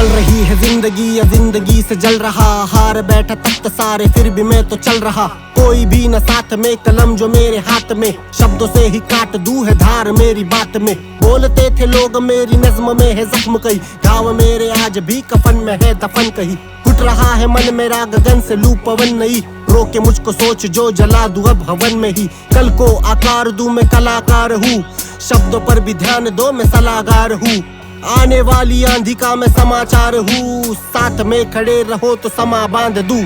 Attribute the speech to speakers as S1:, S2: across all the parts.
S1: चल रही है जिंदगी या जिंदगी से जल रहा, हार बैठा तख्त सारे फिर भी मैं तो चल रहा। कोई भी न साथ में, कलम जो मेरे हाथ में, शब्दों से ही काट दूं है धार मेरी बात में। बोलते थे लोग मेरी नज्म में है जख्म कहीं, घाव मेरे आज भी कफन में है दफन कहीं। घुट रहा है मन मेरा गगन से लू पवन नहीं, रोके मुझको सोच जो जला दूं अब हवन में ही। कल को आकार दूं मैं कलाकार हूँ, शब्दों पर भी ध्यान दो मैं सलाहकार हूँ। आने वाली आंधी का मैं समाचार हूँ, साथ में खड़े रहो तो समा बांध दूं।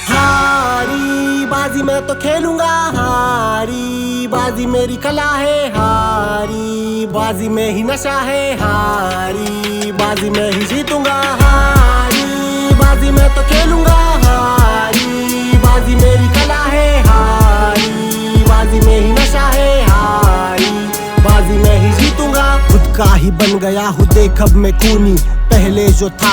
S1: हारी बाजी मैं तो खेलूंगा, हारी बाजी मेरी कला है, हारी बाजी में ही नशा है, हारी बाजी में ही जीतूंगा। हारी बाजी मैं तो खेलूंगा, हारी बाजी मेरी कला है, हारी बाजी में ही नशा है, हारी बाजी में ही जीतूंगा। खुद का ही बन गया हूँ देख अब मैं खूनी, पहले जो था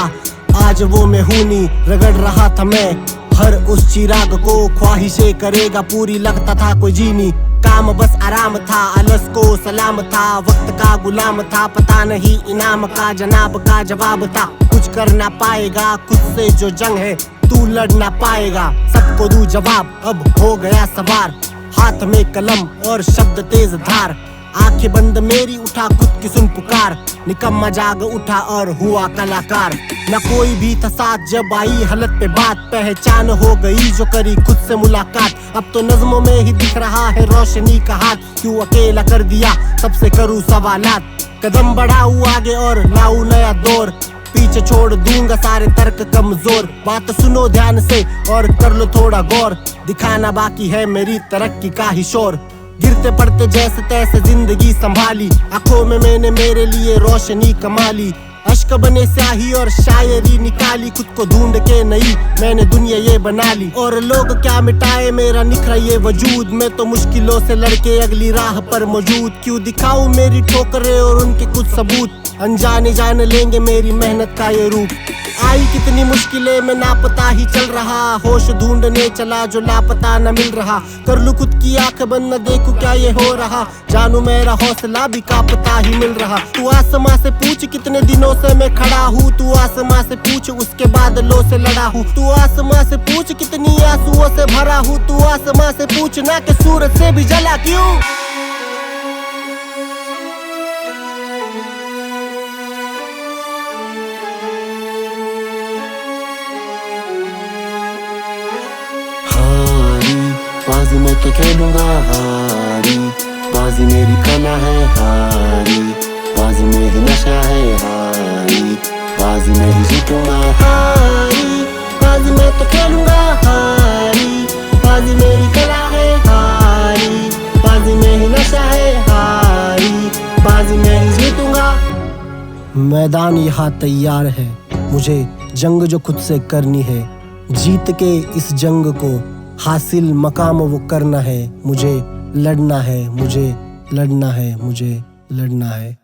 S1: आज वो मैं हूँ नहीं। रगड़ रहा था मैं हर उस चिराग को, ख्वाहिशें करेगा पूरी लगता था कोई जीनी। काम बस आराम था, अलस को सलाम था, वक्त का गुलाम था, पता नहीं इनाम का जनाब का जवाब था। कुछ कर ना पाएगा खुद से जो जंग है, तू लड़ ना पाएगा सबको दूं जवाब। अब हो गया सवार, हाथ में कलम और शब्द तेज धार। आंखें बंद मेरी उठा खुद की सुन पुकार, निकम्मा जाग उठा और हुआ कलाकार। न कोई भी था साथ जब आई हालत पे बात, पहचान हो गई जो करी खुद से मुलाकात। अब तो नज़्मों में ही दिख रहा है रोशनी का हाथ, क्यों अकेला कर दिया सबसे करूँ सवालात। कदम बढ़ाऊं आगे और लाऊं नया दौर, पीछे छोड़ दूंगा सारे तर्क कमजोर। बात सुनो ध्यान से और कर लो थोड़ा गौर, दिखाना बाकी है मेरी तरक्की का ही शोर। गिरते पड़ते जैसे तैसे जिंदगी संभाली, आंखों में मैंने मेरे लिए रोशनी कमाली। अश्क बने स्याही और शायरी निकाली, खुद को ढूंढ के नई मैंने दुनिया ये बना ली। और लोग क्या मिटाए मेरा निखरा ये वजूद, मैं तो मुश्किलों से लड़के अगली राह पर मौजूद। क्यों दिखाऊं मेरी ठोकरें और उनके कुछ सबूत, अनजाने जान लेंगे मेरी मेहनत का ये रूप। आई कितनी मुश्किलें मैं नापता ही चल रहा, होश ढूंढने चला जो लापता न मिल रहा। कर लूं खुद की आंख बंद न देखूं क्या ये हो रहा, जानू मेरा हौसला भी कांपता ही मिल रहा। तू आसमां से पूछ कितने दिनों से मैं खड़ा हूँ, तू आसमां से पूछ उसके बादलों से लड़ा हूँ। तू आसमां से पूछ कितनी आंसुओं से भरा हूँ, तू आसमां से पूछ ना कि सूरज से भी जला क्यों।
S2: बाजी मैं तो खेलूंगा, हारी बाजी मेरी कला है, हारी बाजी में ही नशा है, हारी बाजी में ही जीतूंगा।
S1: हारी बाजी मैं तो खेलूंगा, हारी बाजी मेरी कला है, हारी बाजी में ही नशा है, हारी बाजी में ही जीतूंगा। मैदान यहाँ तैयार है, मुझे जंग जो खुद से करनी है। जीत के इस जंग को हासिल मकाम वो करना है, मुझे लड़ना है, मुझे लड़ना है, मुझे लड़ना है।